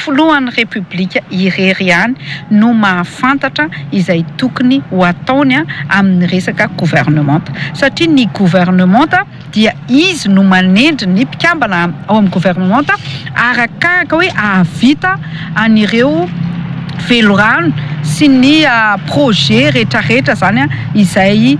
filohan'ny repoblika irery ihany no mahafantatra izay tokony ho ataony amin'ny resaka gouvernemanta satria ny gouvernemanta dia izy no manendry ny mpikambana ao amin'ny gouvernemanta arakaraka hoe ahavita an'ireo velorano sy ny projet rehetrarehetra zany izay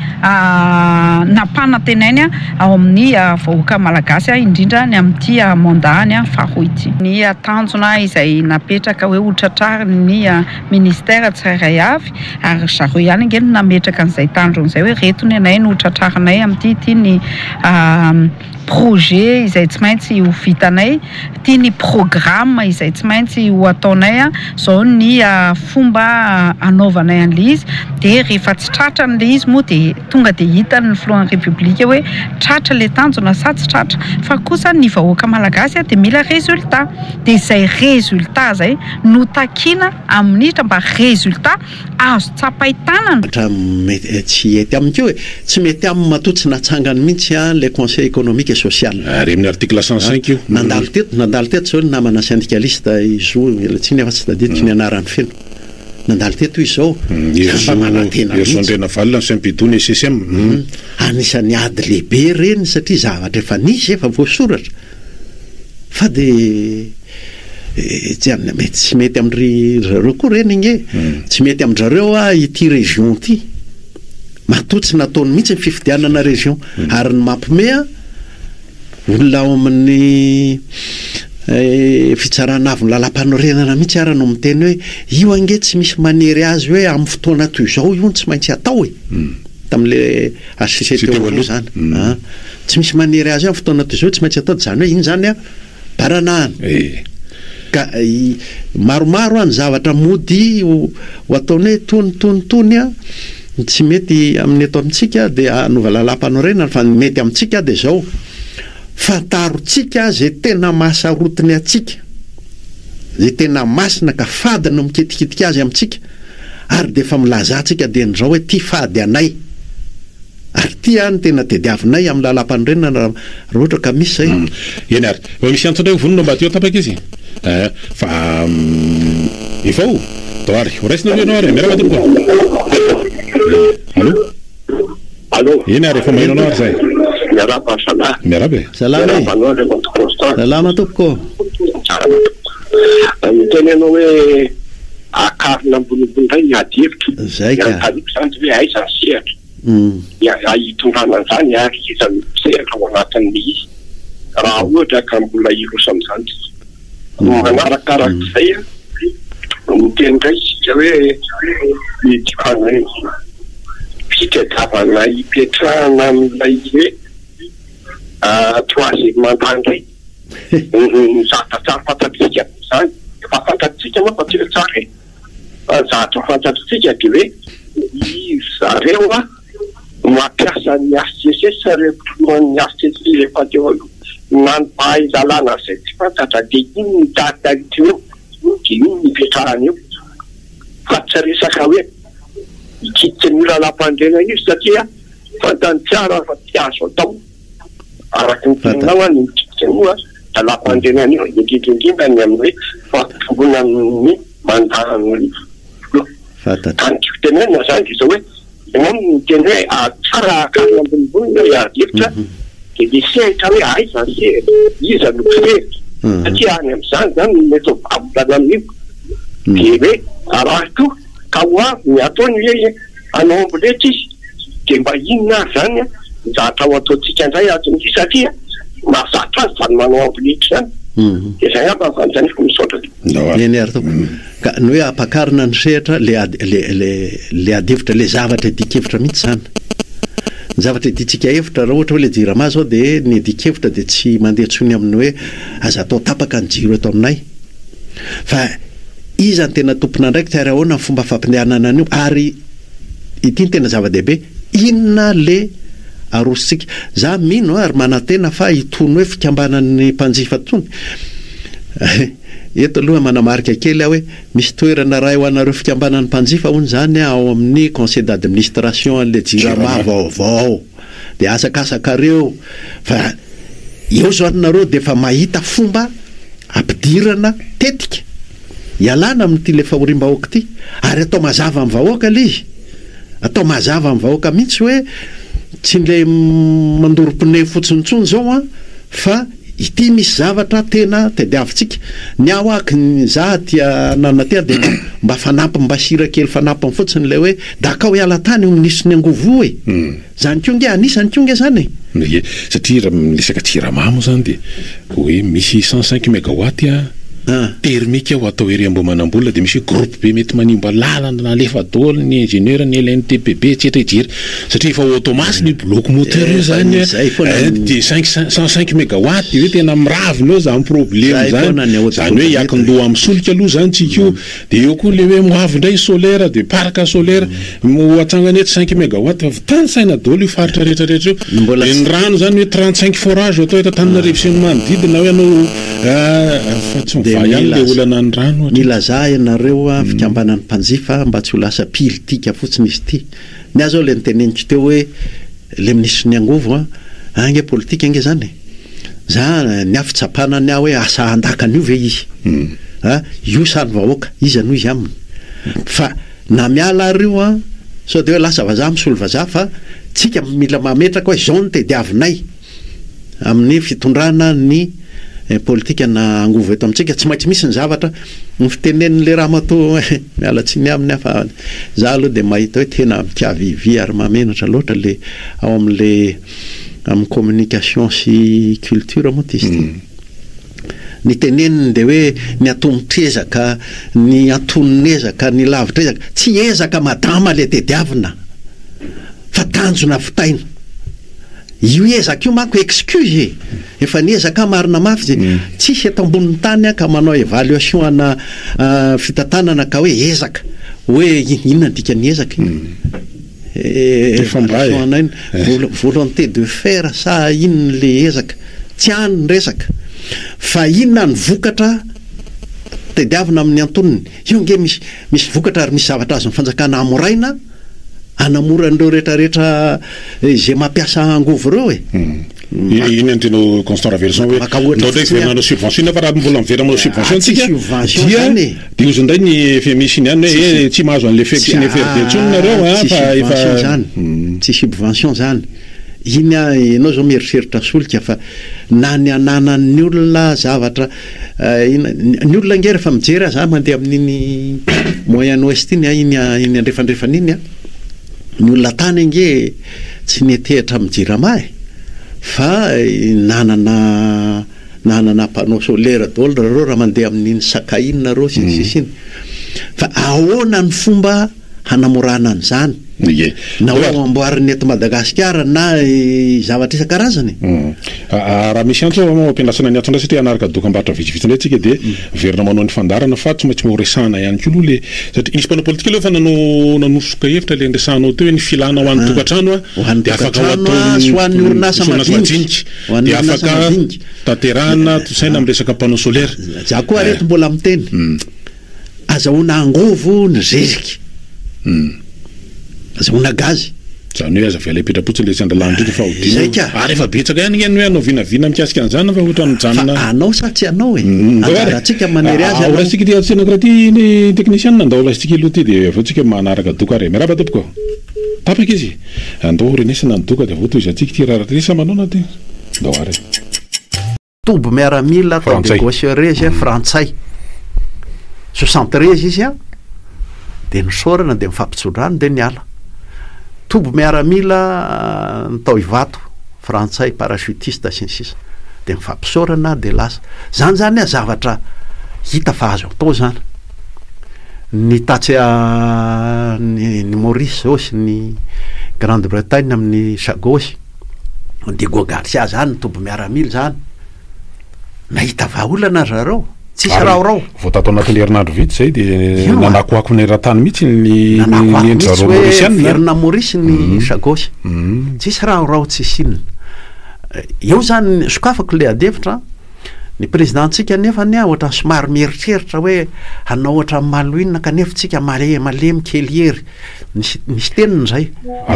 nampanantenainy ao amin'ny vahoaka malagasy indrindra ny amin'ity mandany faharoa ity. Ny tanjona izay napetraka hoe hotratrariny ny ministère tsirairay avy ary zareo ihany angeny nametraka an'izay tanjona izay hoe retony anay no hotratrarinay amin'ity ny projet izay tsy maintsy ho vitanay, ty ny programme izay tsy maintsy ho ataonay zao ny fomba anaovanay an'le izy de rehefa tsy tratra an'le izy moa de tonga de hitany filohan'ny repoblika hoe tratra le tanjona sa tsy tratra fa kosa ny vahoaka malagasy de mila résultat de izay résultat zay no takina amin'ny mba résultat azo tsapaitanana tsy mety amin'io tsy mety amin'ny matotsy natsangany mihitsy le conseil économique et social ary amin'ny article 105 io nandalo teto zao ny namana syndicaliste izo tsy nefa tsy tadidiko ny anarany feno nandalo teto izao ersondrena valina ny Saint-Pitony CCM anisan'ny ady lehibe reny satria zavatra efa nisy efa voasoratra fa de tsy mety amin'ireo koa reny igny tsy mety amin'ireo ity région ty matotsy nataony mihitsy ny fifidianana région ary ny mampomea olona ao amin'ny fitsarana avy ny lalam-panorenana mihitsy ara no miteny hoe io ange tsy misy manery azy hoe amin'ny fotoana toy izao io tsy maintsy atao tam'le HCCT zany tsy misy manery azy amin'ny fotoana toy izao tsy maintsy atao zany hoe iny zany baranahany ka maromaro ny zavatra mody ho ataony hoe tony tsy mety amin'ny eto amintsika de anova lalam-panorenana fa mety amintsika de zao fantarotsika zay tena mahasarotiny atsika zay tena masina ka fady no miketikitika azy amintsika ary de efa milazantsika de nzao hoe ty fady anay ary ty ny tena tediavinay amin'ny lalam-panorenana raha ohatra ka misy zay eny ary misy antsoindray vonona mba teo tapaka izy fa ifao toary horaisina ianao ary miaraka tompoko allo eny ary efa maheno anao ary zay miaraba salama tompoko miteny anao hoe akarina ambonimbony ray miadhevitra zay ka zany hoe aiza sehatra hitondrana zany ary iza misehatra ao anatin'le izy raha ohatra ka mbola irosa am'zany manarakarak'izay miteny ndray sika hoe midikana fitadiavana hipetrahana amin'ilay hoe troisième mandray zatra fantatritsika zany efa fantatritsika moa fa tena tsara fa zatra fantatritsika de hoe zareo mampiasa ny HCCS repoan'ny HCCS rehefa teo nanompahaizalana zay tsy fantatra de iny mitaritariteo de iny mipetrahana eo fa tsy resaka hoe ikiditra ny lalam-pandrenana io satria fantany tsara fa ty azo atao araky ny teninao any mikiditra moa lalam-pandrenana io indrindrindrindra ny amin'ny hoe fampona ny mandany kanikio tenena zany de zao hoe enao miteny hoe tsara akarina ambonimbony hoe adhevitra de le sehatra hoe aiza sehatra iza no sehatra satria any am'izany zany mety ho vavolana amin'io de hoe araha ko ka ho avy ny ataony hoe anao amboletra izy de mba inona zany zatra ho ataotsika indray aton'ity satria mahazatra azy zany manao amboletra zany de zay aby avanjaniko misaotra eny ary tompoko ka ny hoe ampakarina ny sehatra le adhevitra le zavatra dikevitra mihitsy zany ny zavatra ditsika hevitra raha ohatra hoe le jirama zao de ny dikevitra de tsy mandeha tsony amin'ny hoe aza atao tapaka ny jiro eto aminay fa iza ny tena tompona ndraiky tsara ahoana ny fomba fampidehanana an'io ary ity ny tena zava-dehibe inona le arositsika za mino ary manantena fa hitony hoe fikambanan'ny mpanjifa tony eto aloha manamarika kely hoe misy toerana raha ho anareo fikambanan'ny mpanjifa hono zany ao amin'ny conseil d'administration le jirama vaovao de asakasakareo fa eo zao anareo de efa mahita fomba ampidirana tetika ialana amin'ity le fahorim-bahoaka ity ary atao mazava amin'ny vahoaka le izy atao mazava amin'ny vahoaka mihitsy hoe tsy le mandorom-pone fotsinitsony zao a fa ity misy zavatra tena tediavintsika ny aho aky za tia nanatea de mba fanampy mba sira kely fanampy fotsiny le hoe dakao iala tany ministre ny angovo e zany konge anisany konge zany e satria raha milesaka tsiramamo zany de hoe misy 105 mégawatt termika ho atao ery ambomanambola de misy groupe be mety manimba lalana nalefa dôly ny ingénieur ny LNTPB etcetera etcetera satria efa automaty ny bloc moteur io zany de 105 mégawatt hoe tena miravina eo zany problème zany hoe iakin-doha amin'ny solika aloha zany tsika io de eo koa le hoe moavy indray solaire de parc solaire mo atsangany eto 5 mégawatt fa tany saina dôly io faritra rehetrarehetra io de ny rano zany hoe 35 forage atao eto Antananarivo sy ny manodidina hoe anao milaza ianareo a fikambanany mpanjifa mba tsy ho lasa politika fotsiny izy ity ny azo le niteneniko teo hoe le ministre ny angovo a ange politika ange zany za ny afitsapana ny aho hoe asa andakany io ve izy io sany vahoaka izy anoho izy aminy fa na miala ary io a sao de hoe lasa vazaha misolo vazaha fa tsika mila mametraka hoe zao ny tediavinay amin'ny fitondrana ny politika na angovo eto amintsika tsy maintsy misy ny zavatra ny fitenen'le raha mato miala tsy ny aminy afa za aloha de mahita hoe tena mitiavivy ary mamenatra loatra le ao amin'le amin'ny communication sy culture moa ty izy ty ny teneniny de hoe ny atomotrezaka ny antononezaka ny lavitrezaka tsy ezaka madama le tediavina fa tanjona fitaina io ezaka io manko excuse efa niezaka marina mafy ze tsisy eto ambonin'ny tany ka manao évaluation ana fitantanana ka hoe ezaka hoe inona dika ny ezaka volonté de faire sa inona le ezaka tsy any resaka fa inona ny vokatra tediavina amin'ny antoniny io nge misy vokatra ary misy zavatra azo ny fanjakana amoraina anamora an'ireo rehetrarehetra zay mampiasa angovo reo e iny anteno constant raverson hoe ndao ndray gouvernement subvention fa raha mbola mivera manao subvention tsika dia io ndray ny FMI ny any hoe tsy mahazo an'le feko sy ny ferdetsony nareo fa efa zany tsy subvention zany iny ianao zao mieritreritra solika fa na ny ananan'ny olona zavatra ny olona nge rehefa mijery za mandeha amin'iny moyen ouest iny iny andrefandrefana iny ny olona tany nge tsy netehitra mijirama fa nanana panneau solaire dôle reo raha mandeha amin'iny sakainina reo sisiny fa ahoana ny fomba hanamorana an'izany na hoe amboariny eto Madagasikara na zavatra isan-karazany raha misy antso ampianasana ny antso satria anaraka dokam-barotra vitsivitsy indray tsika de verina manao ny fandarana fa tsy maintsy mahoresana ihany koa aloha le satria nisy mpanao politika aloha fa nanosoka hevitra le nresanao teo hoe ny filana ho an'ny tokantrano de afaka hoan'ny orinasa madinika de afaka tanterahana tosaina amin'ny resaka panneau solaire za koa areto mbola miteny azahoana angovo ny zezika azahoana gazy zany hoe aza viala ipetrapotsiny le tsy andalany ndrika fa odina ary efa betsaka ihany ngeny hoe anao vinavina mikasika an'izany fa ohatra mijanona anao sa tsy anao antsika manery azy anao sika ty atsena karaha ty ny technicien nandao lasitsika aloha ty de aveo tsika manaraka doka re miaraba tompoko tapaka izy andao renesana ny doka de avao toy izy atsika ty rahatrisa manao ty andao ary tobo miaramila de gaucherezy frantsay 73 izy de nisorana de mifampitsodrano de niala tobo miaramila nytao ivato frantsay parachutiste sy ny sisa de mifampisorana de lasa zany zavatra hita fa azo atao zany ny tatsy ny Maurice zao sy ny Grande Bretagne amin'ny Chagos de Gogarcia zany tobo miaramila zany nahita vahaolana zareo tsisy raorao vao tato anatin'ny herinandro vitsy zay de nanakoako ny raha-tany mihitsy ny endrzareo Mauriciana Maurice ny Chagos tsisy raorao tsisy inona eo zany sokafako le adevitra ny présidentsika nefa ny ohatra somary mieritreritra hoe hanao ohatra maloinina kanefa tsika malemy kely ery nisy teniny zay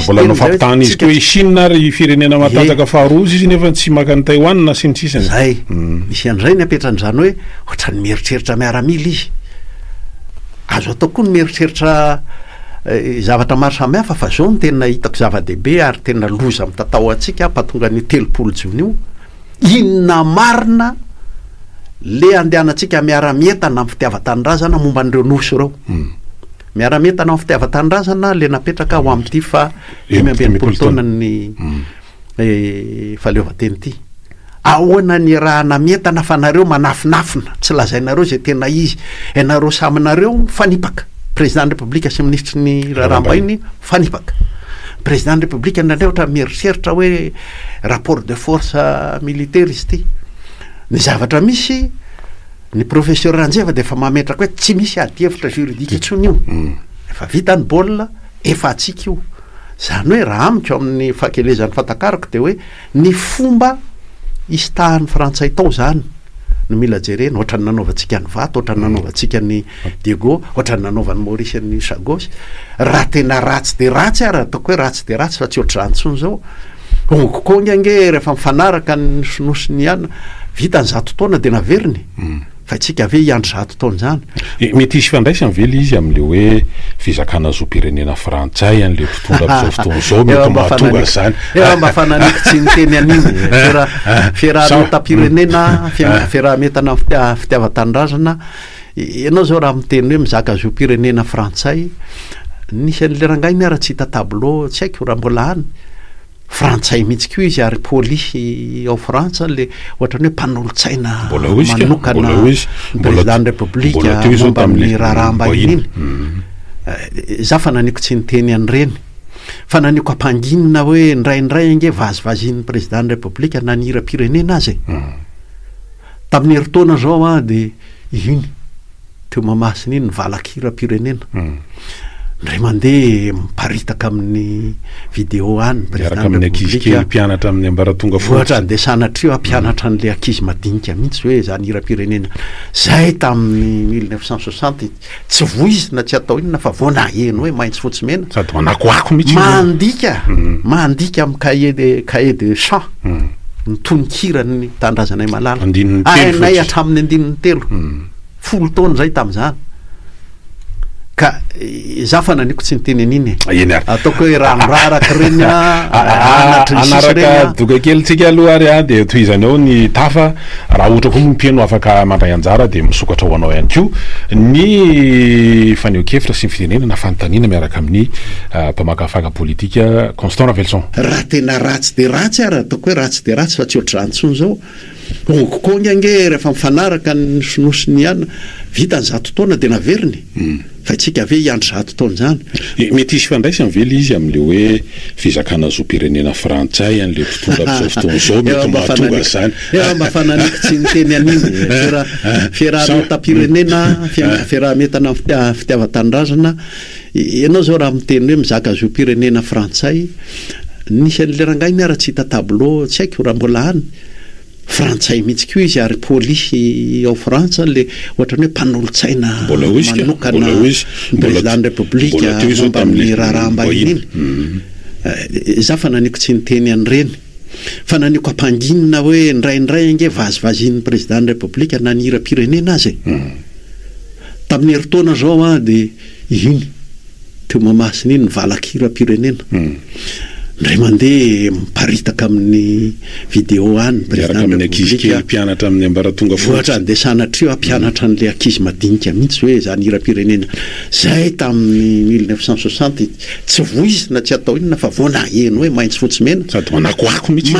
mbola no fampitany izy koa Chine ary firenena matanjaka faharoa izy nefa tsy maka ny Taiwan na sy ny sisany zay misy an'izay ny apetran'izany hoe ohatra ny mieritreritra miaramila izy azo atao koa ny mieritreritra zavatra maro samihafa fa zao ny tena hitako zava-dehibe ary tena loza mitatao antsika ampatonga ny 3 jona io inona marina le andehanantsika miara-mientana amin'ny fitiavan-tanindrazana momba an'ireo nosy ireo miara-mientana amin'ny fitiavan-tanindrazana le napetraka ao amin'ity fa 5 taona ny faleovateny ity ahoana ny raha namientana fa nareo manafinafina tsy lazainareo zay tena izy ianareo saminareo fanipaka président république sy ministre ny raharambainy fanipaka président république nandray ohatra mieritreritra hoe rapport de force militaire izy ity ny zavatra misy ny professeur Ranjeva de efa mametraka hoe tsy misy adihevitra juridique intsony io efa vita ny baolina efa atsika io zany hoe raha amiko amin'ny fahakelezan'ny fatakarako de hoe ny fomba istahan'ny frantsay tao zany no mila jerena ohatra ny nanaovantsika ny vato ohatra ny nanaovantsika ny Diego ohatra ny nanaovan'ny Maurice ny Chagos raha tena ratsy de ratsy ary ataoko hoe ratsy de ratsy fa tsy ohatra zany intsony zao ongokongange rehefa mifanaraka ny nosiny ihany vita ny 100 taona de naveriny fa itsika ave iandro 100 taona zany mety isy fandraisany vely izy am'le hoe fizakana zoam-pirenena frantsay an'le mpitondra fotoana zao mety mahatonga zany mba fananiko tsy niteny an'iny fiaraha-meta-pirenena fiaraha-metana fitiavan-tanindrazana ianao zao raha miteny hoe mizaka zoam-pirenena frantsay nisy an'le rangainy ara tsy hita tableau tsy haiko raha mbola any frantsay mihitsy ko izy ary polisy ao frantsa le ohatrany hoe mpanolo-tsaina manokana président république momba amin'ny raharahambahiny iny za fa naniko tsy niteny an'ireny fa naniko ampanginina hoe ndraindray ange vazivazin'ny président république nanira-pirenena azy tamin'ny heritaona zao de iny teo mamasiny iny nvalakira-pirenena ndray mandeha miparitaka amin'ny vidéo any mpianatra amin'ny ambaratonga ohatra andesana trio ampianatra an'le ankizy madinika mihitsy hoe zany hira-pirenena zay tamin'ny 1960 tsy voizina tsy atao inona fa voanaheno hoe maintso fotsy mena sady manakoako mihitsy mandika amin'ny cahier de champ nitonikirany tandrazanay malala nay hatramin'ny 93 taona zay tam'izany ka za fa naniko tsy niteny an'iny ataoko hoe ranoraraka reny anaraka doka kelytsika aloha ary de toizany ao ny tafa raha ohatra koa mpieno afaka mandray anjara de misokatra ho anao ihany ko ny faneho-kevitra sy ny fitenena na fanontaniana miaraka amin'ny mpamakafaka politika Constant Ravelson raha tena ratsy de ratsy ary ataoko hoe ratsy de ratsy fa tsy ohatra zany intsony zao ongokongange rehefa mifanaraka ny nosiny ihany vita ny 100 taona de naveriny fa itsika ave iandro 100 taona zany mety isy fandraisany vely izy am'le hoe fizakana zoam-pirenena frantsay an'le mpitondra fotoana zao mety mahatonga zany mba fananiko tsy niteny an'iny fiaraha-meta-pirenena fiaraha-metana fitiavan-tanindrazana ianao zao raha miteny hoe mizaka zoam-pirenena frantsay nisy an'le rangainy ara tsy hita tableau tsy haiko raha mbola any frantsay mihitsy ko izy ary polisy ao frantsa le ohatrany hoe mpanolo-tsaina manokana président république momba amin'ny raharahambahiny iny za fa naniko tsy niteny an'ireny fa naniko ampanginina hoe ndraindray ange vazivazin'ny président république nanira-pirenena azy tamin'ny heritaona zao de iny teo mamasiny iny nvalakira-pirenena ndray mandeha miparitaka amin'ny vidéo any président république mpianatra amin'ny ambaratonga ohatra andesana trio ampianatra an'le ankizy madinika mihitsy hoe zany hira-pirenena zay tamin'ny 1960 tsy voizina tsy atao inona fa voanaheno hoe maintso fotsy mena sady manakoako mihitsy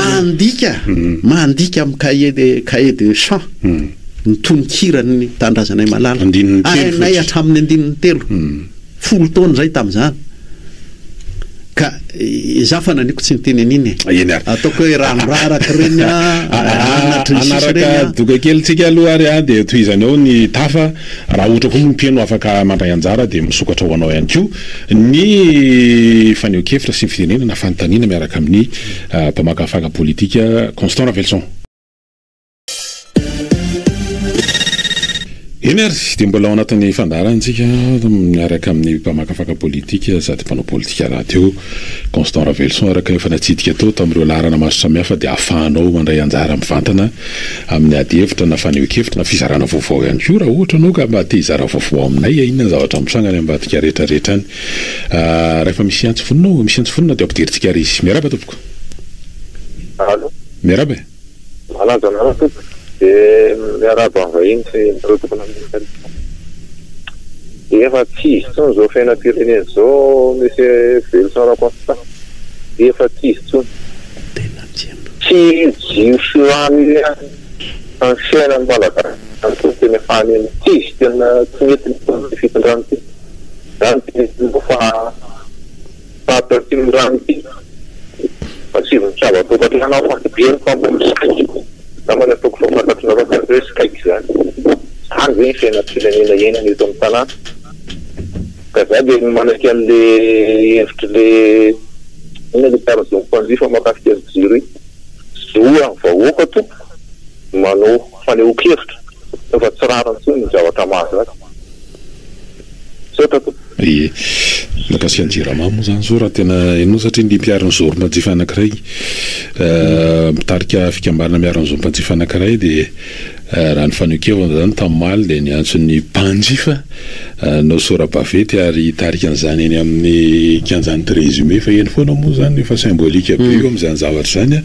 mandika amin'ny cahier de champ nitonikirany tandrazanay malala nay hatramin'ny 93 taona zay tam'izany ka za fa naniko tsy niteny an'iny ataoko hoe ranoraraka reny anaraka doka kelytsika aloha ary de toizany ao ny tafa raha ohatra koa mpieno afaka mandray anjara de misokatra ho anao ihany ko ny faneho-kevitra sy ny fitenena na fanontaniana miaraka amin'ny mpamakafaka politika Constant Ravelson Enerzy dia mbola ao anatin'ny fandarantsika miaraka amin'ny mpamakafaka politika sady mpanao politika radio Constant Ravelson araka efa natsidika tao tamin'ireo laharana maro samihafa dia ahafahanao mandray anjara mivantana amin'ny ady hevitra na fanehoan-kevitra na fizarana vaovao ihany koa raha ohatra anao ka mba te hizara vaovao aminay inona ny zavatra misangany ambadika rehetrarehetra any rehefa misy antsy fonina dia ampidirintsika ary izy miaraba tompoko miaraba miaraba vahiny rotokona efa tsisy tsony zao fiainam-pirenena zao misy Velson Rakosta efa tsisy tsony tsy jiosy any fiainany malagasy tena fany tsisy tena tsy mety fitondrano ty zany fa fahatortimndrano ty fa tsy vontsava tokatra hanao fatibieny fambomisy tamana toko fafantatrona hoe skaiko zany zany zay fiainam-pirenena enany eto amin'ny tanàna ka zay dia manaky an'le hevitra le ina le tarazony mpanjifa makafika azy jiro zoa vahoaka to manao fanehoan-kevitra efa tsy rarany tsony ny zavatra mahazaka sota to ie nakasika ny Jirama zany zao raha tena enao satria ny mpiariny zoro mpanjifa anankiray mitarika fikambanana miariny zoro mpanjifa anankiray dia raha ny fanehoan-kevitra zany tamimaly dia ny antson'ny mpanjifa nao sora-bavety ary tarika an'izany eny amin'ny kianjany de résumé fa eny foana moa zany efa symbolika be eo amin'izany zavatra zany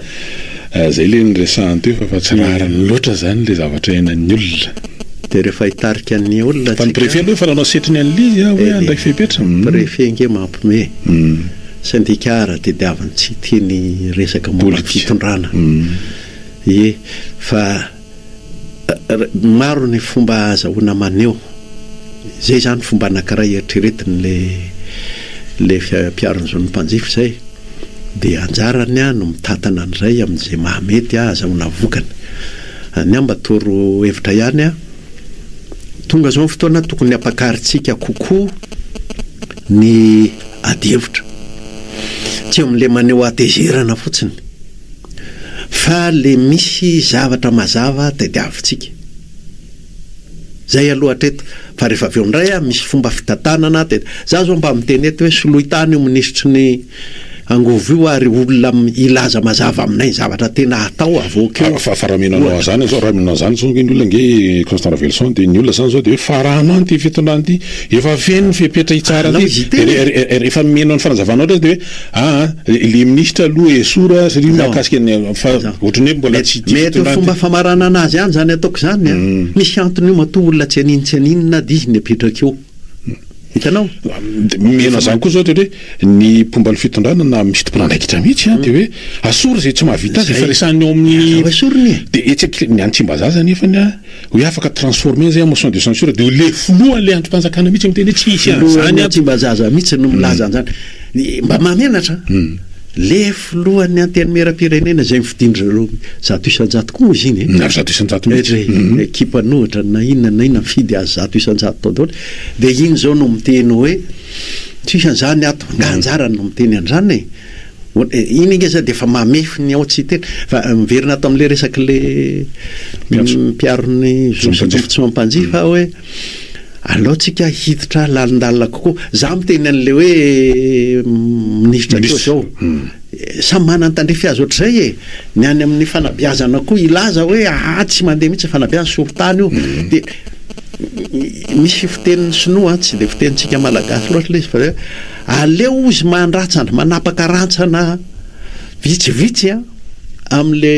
zay le nyresahany teo fa tsy rarany loatra zany le zavatra enan'ny olona dia rehefa hitarika ny olona fa ny préfet aloha efa nanao setriny an'lizy hoe andraiky fepetra préfet nge mampime syndikara dia diavany tsy tiany resaka momba fitondrana ie fa maro ny fomba azahoana maneho zay zany fomba anankiray eritreretiny le mpiariny zony mpanjifa zay dia anjarany no mitatana an'izay amin'izay mahamety azahoana vokany ny amba toro hevitra ihany tonga zao fotoana tokony hampakaritsika kokoa ny ady hevitra tsy amin'le maneho atezerana fotsiny fa le misy zavatra mazava tadiavitsika zay aloha hatreto fa rehefa avy eo indray misy fomba fitantanana za zao mba miteny eto hoe soloitany io ministry ny angovo io ary olona ilaza mazava aminay zavatra tena atao avokeo fa ramenanao zany zao ramenanao zany zao ny olona nge Constant Ravelson dia ny olona zany zao dia hoe farano any ty fitondrany ty efa feno ny fepetra itsara efa menao ny fanazavanao rezy dia hoe le ministre aloha esora satria mahakasika ohatrany hoe mbola tsy mety fomba famarana anazy any zany ataoko zany misy antony io matoa olona tsy aninina dia izy ny apetraka eo hitanao mena zany koa zao dia hoe ny mpomba ny fitondrana na misy tompon'andraikitra mihitsy dia hoe asora zay tsy mahavita azy efa resahany eo amin'ny asorony dia etsy ny antsimbazaza nefany hoe afaka transformer zay motion de censure dia le foloany le androm-panjakana mihitsy miteny hoe tsy hisy an'izany antsimbazaza mihitsy no milaza an'izany mba mahamenatra le filohan'ny antenimera-pirenena zay mifidindreo 100 isan-jato koa moa izy iny 100 isan-jato mihitsy ekipa nohatra na inona mifidy azy 100 isan-jato tao daholo dia iny zao no miteny hoe tsisy an'izany ato nga anjarany no miteny an'izany iny inge za dia efa mamefy ny ao tsy teny fa miverina ato amin'le resaky le mpiarony zotsy mampanjifa hoe alohatsika hiditra lalindalina kokoa za miteny an'le hoe ministra keo zao samy mana ny tandrefy azy ohatr'izay ny any amin'ny fanabiazana koa ilaza hoe tsy mandeha mihitsy fanabiazana sorotany io dia misy fiteniny sinoa tsy dia fitenitsika malagasy loatra le izy fa aleo izy mandratsana manapaka rantsana vitsivitsy amin'le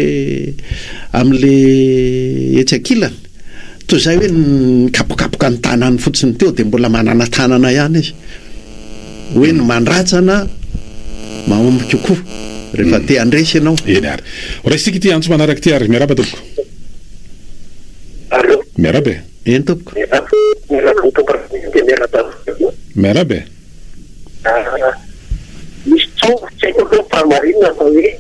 etsy ankilany toy zay hoe nikapokapoka ny tanany fotsiny teo dia mbola manana tanana ihany izy hoe ny mandratsana mahomby kokoa rehefa te andresy ianao eny ary raisika ty antso manaraka ty ary miaraba tompoko miaraba eny tompoko miaraba misy tsongo tsy haiko hoe famarinana fa hoe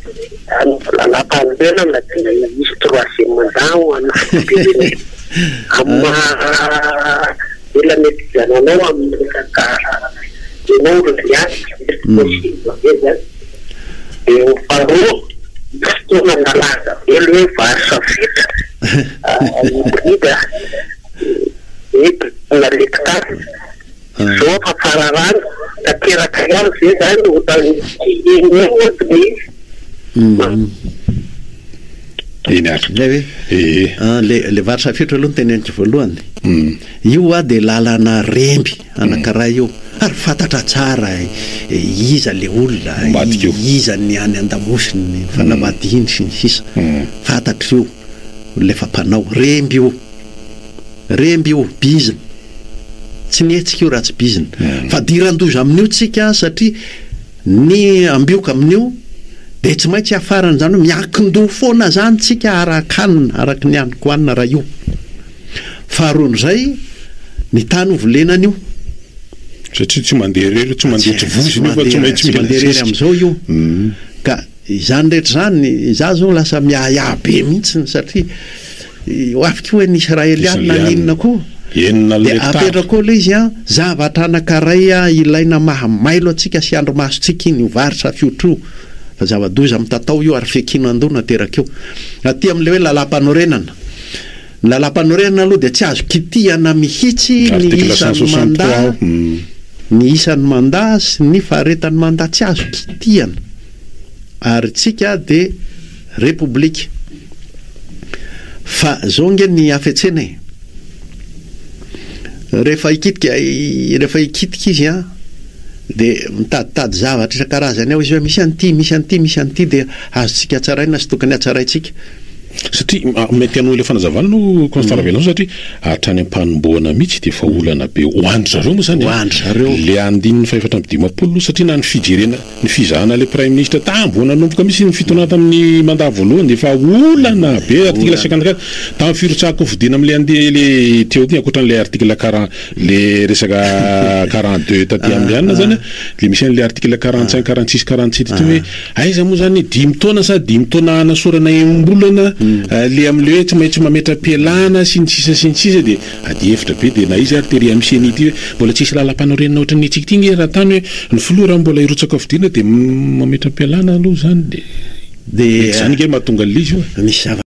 anampanobenana dia misy troisième mandat anapirenena ela mety jananao amin'ny resaka enao roliany possible dia faharoa fotoana nalaza elo hoe vary safita hybride naretika zao fafararano tateraka ihany zay zany iny ary le varitra fitro aloha no teneniko voalohany io a de lalana remby anakaraha io ary fantatra tsara iza le olona iza ny any an-damosiny fanamadiny sy ny sisa fantatra io lefa mpanao remby io bizina tsy nihetsika io raha tsy bizina fa diran-doza amin'io tsika satria ny ambioka amin'io de tsy maintsy afarany zany hoe miankin-do foana zany tsika arakanina araky ny aniko anina raha io faharoan'izay ny tany ho volenany io satria tsy mandeha rery tsy mandeha tsy voziny fa tsy maintsy mandeha rery am'izao io ka izany rehetra zany za zao lasa miahiahy be mihitsiny satria afaka hoe ny israelianina ninona koa de apetraka koa le izy zavatra anankaray ilaina mahamailo atsika sy andro masotsika iny varitra fiotro fa zava-doza mitatao io ary fekino andona teraka io aty am'le hoe lalam-panorenana ny lalam-panorenana aloha de tsy azo kitihana mihitsy ny isan'ny manda sy ny faharetan'ny manda tsy azo kitihana ary tsika de republika fa zao nge ny afetsena rehefa ikitika izy de mitaditady zavatra isan-karazany ao izy hoe misy an'ity de azotsika tsaraina sy tokony hatsaraitsika satria mety anao le fanazavana no constant ravelao satria hatrany ampanomboana mihitsy de fa olana be hoandry zareo moa zany le andininy fa efatra am'dimapolo satria na ny fijerena ny fizahana le prime ministre tamboana nomboka misy ny fitonana tamin'ny mandat voalohany de fa olana be article 54 tamin'ny firotsahako fidina am'le le teo ty ankoatran'le article 40 le resaka 42 taty amin'ny anina zany le misy an'le article 45 46 47 ty hoe aiza moa zany 10 taona sa 10 taona anasorana embolana le am'le hoe tsy maintsy mametra-pialana sy ny sisa de ady efitra be de na izy ary tery am'seny ity hoe mbola tsisy lalam-panorenana ohatra ny tsika ty nge raha tany hoe ny filoha raha mbola irotsaka fidina de mametra-pialana aloha zany de zany nge mahatonga lizy io